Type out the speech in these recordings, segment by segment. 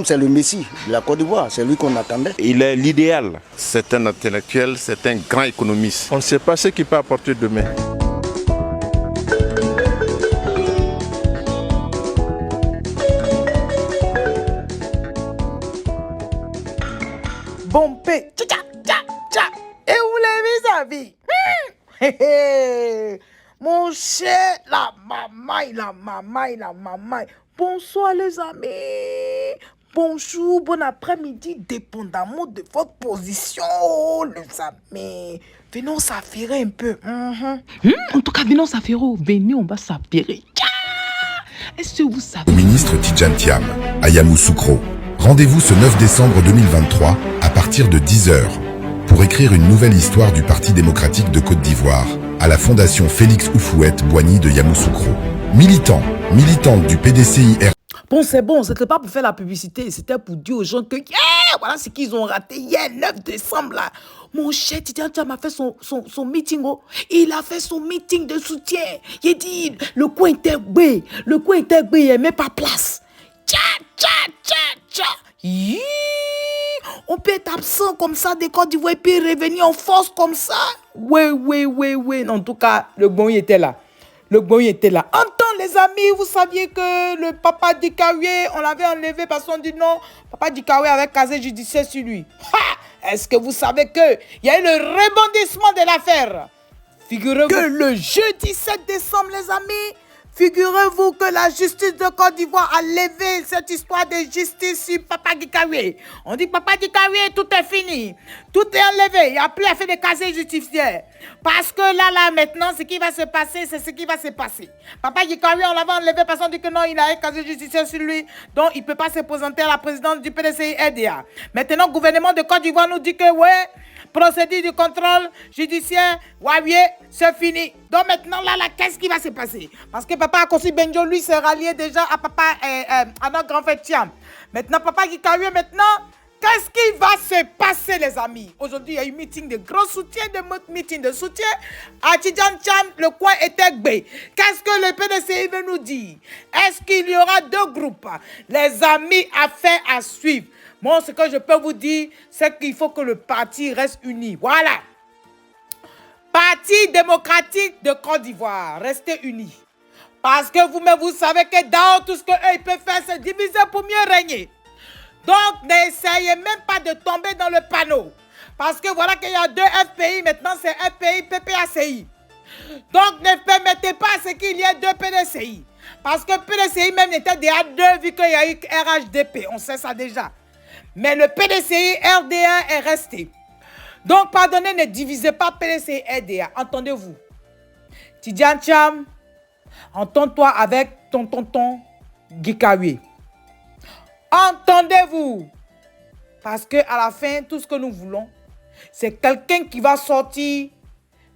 C'est le Messie de la Côte d'Ivoire, c'est lui qu'on attendait. Il est l'idéal. C'est un intellectuel, c'est un grand économiste. On ne sait pas ce qu'il peut apporter demain. Bon paix, et où les vis-à-vis? Mon cher, la mamaille. Bonsoir les amis. Bonjour, bon après-midi, dépendamment de votre position, les amis. Venons s'affairer un peu. En tout cas, venons s'affairer. Venez, on va s'affairer. Est-ce que vous savez... Ministre Tidjane Thiam, à Yamoussoukro. Rendez-vous ce 9 décembre 2023 à partir de 10h pour écrire une nouvelle histoire du Parti démocratique de Côte d'Ivoire à la Fondation Félix Houphouët-Boigny de Yamoussoukro. Militante du PDCIR. Bon, c'est bon, c'était pas pour faire la publicité, c'était pour dire aux gens que voilà ce qu'ils ont raté hier, 9 décembre là. Mon cher Tidjane Thiam a fait son meeting, oh. Il a fait son meeting de soutien. Il dit, le coin était bé, il n'aimait pas place. Yii. On peut être absent comme ça des Côte d'Ivoire et puis revenir en force comme ça. Oui. En tout cas, le bon il était là. Entends les amis, vous saviez que le papa Dikaoué, on l'avait enlevé parce qu'on dit non, papa Dikaoué avait casier judiciaire sur lui. Est-ce que vous savez qu'il y a eu le rebondissement de l'affaire? Figurez-vous que le jeudi 7 décembre, les amis, figurez-vous que la justice de Côte d'Ivoire a levé cette histoire de justice sur Papa Dikaoué. On dit que Papa Dikaoué, tout est fini. Tout est enlevé. Il n'y a plus à faire de casier judiciaire. Parce que là, maintenant, ce qui va se passer, c'est ce qui va se passer. Papa Dikaoué, on l'avait enlevé parce qu'on dit que non, il a un casier judiciaire sur lui. Donc, il ne peut pas se présenter à la présidence du PDCI-RDA. Maintenant, le gouvernement de Côte d'Ivoire nous dit que, ouais, procédure du contrôle judiciaire, c'est fini. Donc maintenant, là, qu'est-ce qui va se passer? Parce que Papa Akossi Benjo, lui, s'est rallié déjà à Papa, à notre grand frère Thiam. Maintenant, Papa Dikaoué, qu'est-ce qui va se passer, les amis? Aujourd'hui, il y a eu meeting de gros soutien, meeting de soutien. À Tidjane Thiam, le coin était gbé. Qu'est-ce que le PDCI veut nous dire? Est-ce qu'il y aura deux groupes? Les amis, affaire à suivre. Moi, ce que je peux vous dire, c'est qu'il faut que le parti reste uni. Voilà. Parti démocratique de Côte d'Ivoire, restez unis. Parce que vous-même, vous savez que dans tout ce qu'eux, ils peuvent faire, c'est diviser pour mieux régner. Donc, n'essayez même pas de tomber dans le panneau. Parce que voilà qu'il y a deux FPI, maintenant c'est FPI, PPACI. Donc, ne permettez pas à ce qu'il y ait deux PDCI. Parce que PDCI même était déjà deux, vu qu'il y a eu RHDP, on sait ça déjà. Mais le PDCI RDA est resté. Donc, pardonnez, ne divisez pas PDCI RDA. Entendez-vous? Tidjane Thiam, entends-toi avec ton tonton Dikaoué. Entendez-vous? Parce qu'à la fin, tout ce que nous voulons, c'est quelqu'un qui va sortir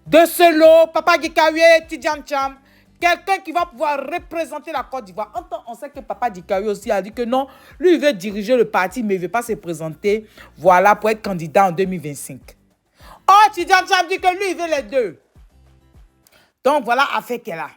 de ce lot, Papa Dikaoué, Tidjane Thiam, quelqu'un qui va pouvoir représenter la Côte d'Ivoire. On sait que Papa Dikaoué aussi a dit que non, lui, il veut diriger le parti, mais il ne veut pas se présenter, voilà, pour être candidat en 2025. Oh, Tidjane Thiam dit que lui, il veut les deux. Donc, voilà, affaire qu'elle a.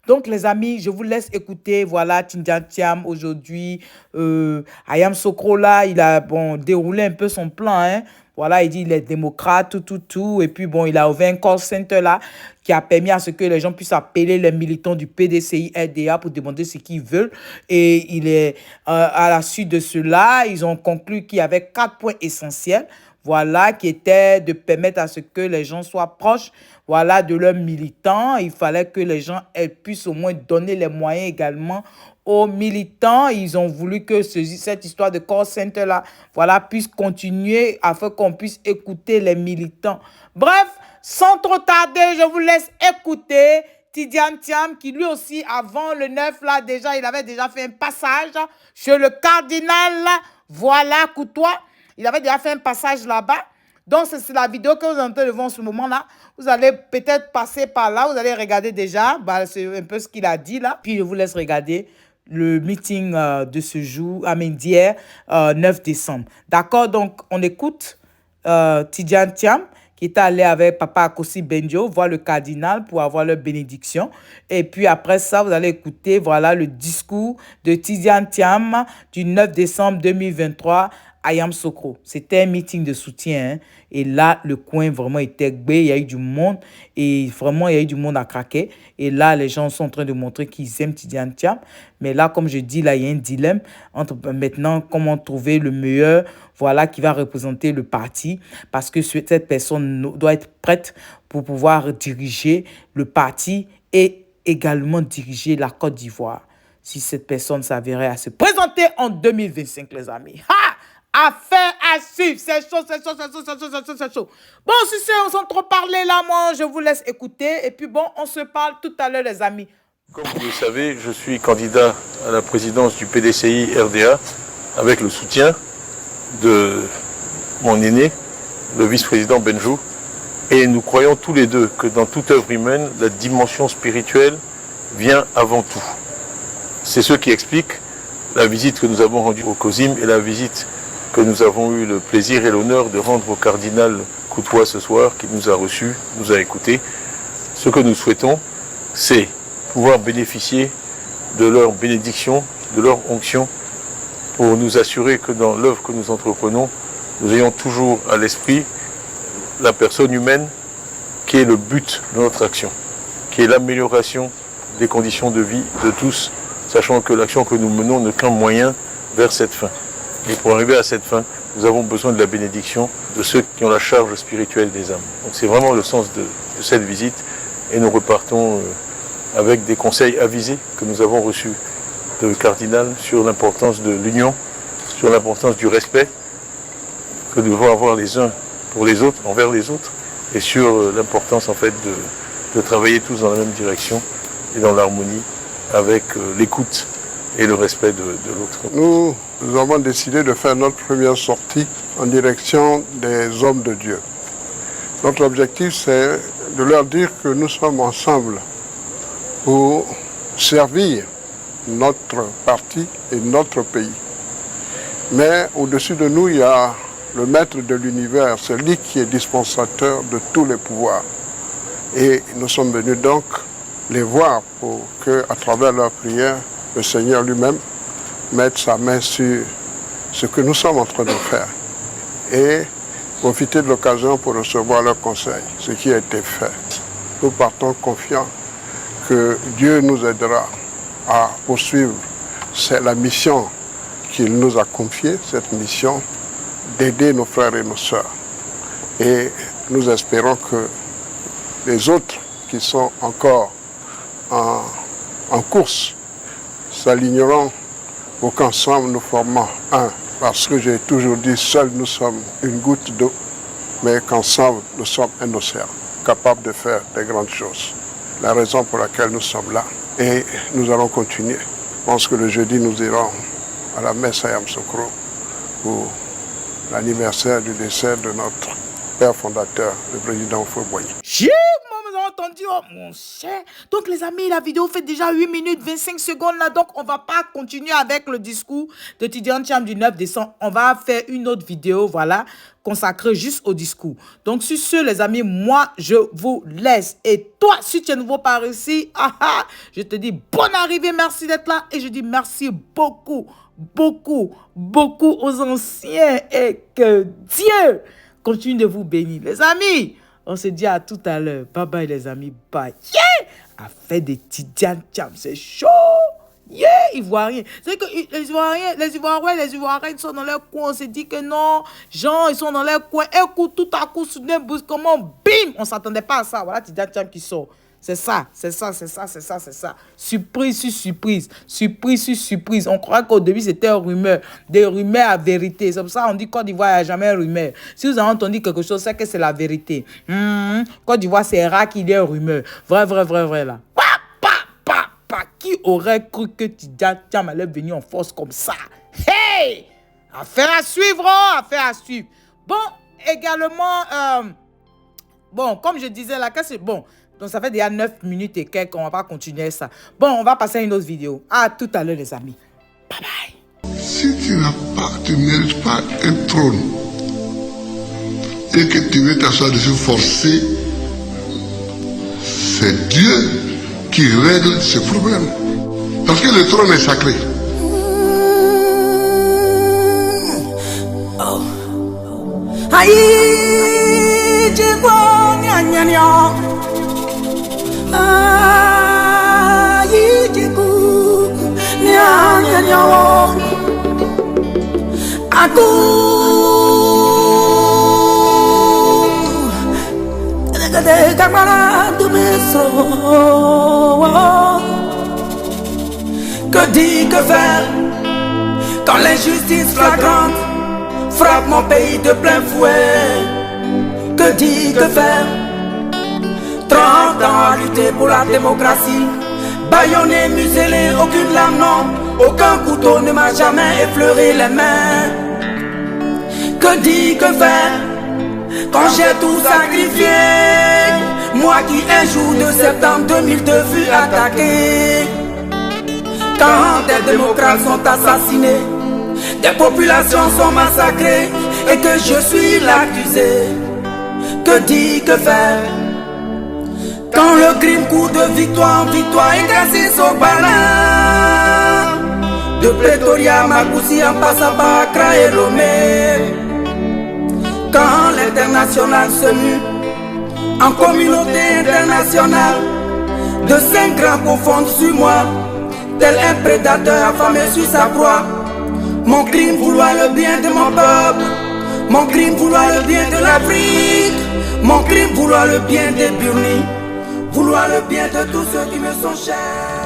Donc, les amis, je vous laisse écouter, voilà, Tidjane Thiam aujourd'hui. À Yamoussoukro, là, il a déroulé un peu son plan, hein. Voilà, il dit il est démocrate, tout. Et puis, il a ouvert un call center là qui a permis à ce que les gens puissent appeler les militants du PDCI-RDA pour demander ce qu'ils veulent. Et il est, à la suite de cela, ils ont conclu qu'il y avait 4 points essentiels. Voilà, qui était de permettre à ce que les gens soient proches, voilà, de leurs militants. Il fallait que les gens puissent au moins donner les moyens également aux militants. Ils ont voulu que cette histoire de call center là, voilà, puisse continuer afin qu'on puisse écouter les militants. Bref, sans trop tarder, je vous laisse écouter Tidjane Thiam qui lui aussi, avant le 9 là, déjà, il avait déjà fait un passage chez le cardinal, voilà, Coutois. Il avait déjà fait un passage là-bas. Donc, c'est la vidéo que vous entendez devant ce moment-là. Vous allez peut-être passer par là. Vous allez regarder déjà. C'est un peu ce qu'il a dit là. Puis, je vous laisse regarder le meeting de ce jour, d'hier, 9 décembre. D'accord? Donc, on écoute Tidjane Thiam qui était allé avec Papa Akosi Benjo voir le cardinal pour avoir leur bénédiction. Et puis après ça, vous allez écouter voilà, le discours de Tidiane Thiam du 9 décembre 2023 à Yamoussoukro. C'était un meeting de soutien. Hein. Et là, le coin vraiment était gbé. Il y a eu du monde. Et vraiment, il y a eu du monde à craquer. Et là, les gens sont en train de montrer qu'ils aiment Tidiane Thiam. Mais là, comme je dis, là, il y a un dilemme entre maintenant comment trouver le meilleur, voilà, qui va représenter le parti. Parce que cette personne doit être prête pour pouvoir diriger le parti et également diriger la Côte d'Ivoire. Si cette personne s'avérait à se présenter en 2025, les amis. Ha! Affaire à suivre, c'est chaud, c'est chaud, c'est chaud, c'est chaud, c'est chaud, c'est chaud. Bon, si c'est, on s'en trop parlé là, moi, je vous laisse écouter. Et puis bon, on se parle tout à l'heure, les amis. Comme vous le savez, je suis candidat à la présidence du PDCI RDA avec le soutien de mon aîné, le vice-président Benjou. Et nous croyons tous les deux que dans toute œuvre humaine, la dimension spirituelle vient avant tout. C'est ce qui explique la visite que nous avons rendue au COSIM et la visite que nous avons eu le plaisir et l'honneur de rendre au cardinal Coutois ce soir, qui nous a reçus, nous a écoutés. Ce que nous souhaitons, c'est pouvoir bénéficier de leur bénédiction, de leur onction, pour nous assurer que dans l'œuvre que nous entreprenons, nous ayons toujours à l'esprit la personne humaine qui est le but de notre action, qui est l'amélioration des conditions de vie de tous, sachant que l'action que nous menons ne qu'un moyen vers cette fin. Et pour arriver à cette fin, nous avons besoin de la bénédiction de ceux qui ont la charge spirituelle des âmes. Donc c'est vraiment le sens de cette visite et nous repartons avec des conseils avisés que nous avons reçus de cardinal sur l'importance de l'union, sur l'importance du respect que nous devons avoir les uns pour les autres, envers les autres, et sur l'importance en fait de travailler tous dans la même direction et dans l'harmonie avec l'écoute et le respect de l'autre. Nous avons décidé de faire notre première sortie en direction des hommes de Dieu. Notre objectif, c'est de leur dire que nous sommes ensemble pour servir notre parti et notre pays. Mais au-dessus de nous, il y a le maître de l'univers, celui qui est dispensateur de tous les pouvoirs. Et nous sommes venus donc les voir pour qu'à travers leur prière, le Seigneur lui-même mette sa main sur ce que nous sommes en train de faire et profiter de l'occasion pour recevoir leurs conseils, ce qui a été fait. Nous partons confiants que Dieu nous aidera à poursuivre. C'est la mission qu'il nous a confiée, cette mission d'aider nos frères et nos sœurs. Et nous espérons que les autres qui sont encore en course s'aligneront pour qu'ensemble nous formons un. Parce que j'ai toujours dit, seuls nous sommes une goutte d'eau, mais qu'ensemble nous sommes un océan, capable de faire de grandes choses. La raison pour laquelle nous sommes là. Et nous allons continuer. Je pense que le jeudi, nous irons à la messe à Yamoussoukro pour l'anniversaire du décès de notre père fondateur, le président Houphouët-Boigny. Vous avez entendu, oh mon cher. Donc les amis, la vidéo fait déjà 8 minutes 25 secondes là. Donc on va pas continuer avec le discours de Tidiane Thiam du 9 décembre. On va faire une autre vidéo, voilà, consacrée juste au discours. Donc sur ce, les amis, moi je vous laisse. Et toi, si tu es nouveau par ici, je te dis bonne arrivée, merci d'être là. Et je dis merci beaucoup, beaucoup, beaucoup aux anciens. Et que Dieu continue de vous bénir. Les amis, on se dit à tout à l'heure. Bye bye les amis. Bye. Yeah! Affaire de Tidiane Thiam, c'est chaud. Yeah! Ivoiriens. C'est que les Ivoiriens sont dans leur coin. On se dit que non. Genre, ils sont dans leur coin. Écoute, tout à coup, soudain, brusquement, bim! On ne s'attendait pas à ça. Voilà Tidiane Thiam qui sort. C'est ça. Surprise sur surprise. Surprise sur surprise. On croit qu'au début, c'était une rumeur. Des rumeurs à vérité. C'est pour ça qu'on dit Côte d'Ivoire, il n'y a jamais de rumeur. Si vous avez entendu quelque chose, c'est que c'est la vérité. Côte d'Ivoire, c'est rare qu'il y ait une rumeur. Vrai, là. Qui aurait cru que Tidiane Thiam allait venir en force comme ça? Hey! Affaire à suivre. Bon, également... Bon, comme je disais là, c'est bon. Donc, ça fait déjà 9 minutes et quelques. On ne va pas continuer ça. Bon, on va passer à une autre vidéo. À tout à l'heure, les amis. Bye bye. Si tu ne mérites pas un trône, et que tu veux t'asseoir dessus forcer, c'est Dieu qui règle ce problème. Parce que le trône est sacré. Que dire, que faire quand l'injustice flagrante frappe mon pays de plein fouet? Que dire, que faire? 30 ans à lutter pour la démocratie, bâillonné, muselé, aucune lame, non, aucun couteau ne m'a jamais effleuré les mains. Que dire, que faire quand j'ai tout sacrifié? Moi qui un jour de septembre 2002 fus attaqué. Quand des démocrates sont assassinés, des populations sont massacrées et que je suis l'accusé. Que dire, que faire quand le crime court de victoire en victoire et grâce au balin? De Pretoria à Makoussi en passant par Accra et Lomé. Quand l'international se mue en communauté internationale, de 5 grands confondent sur moi, tel un prédateur affamé sur sa proie. Mon crime vouloir le bien de mon peuple, mon crime vouloir le bien de l'Afrique, mon crime vouloir le bien des Burnis, vouloir le bien de tous ceux qui me sont chers.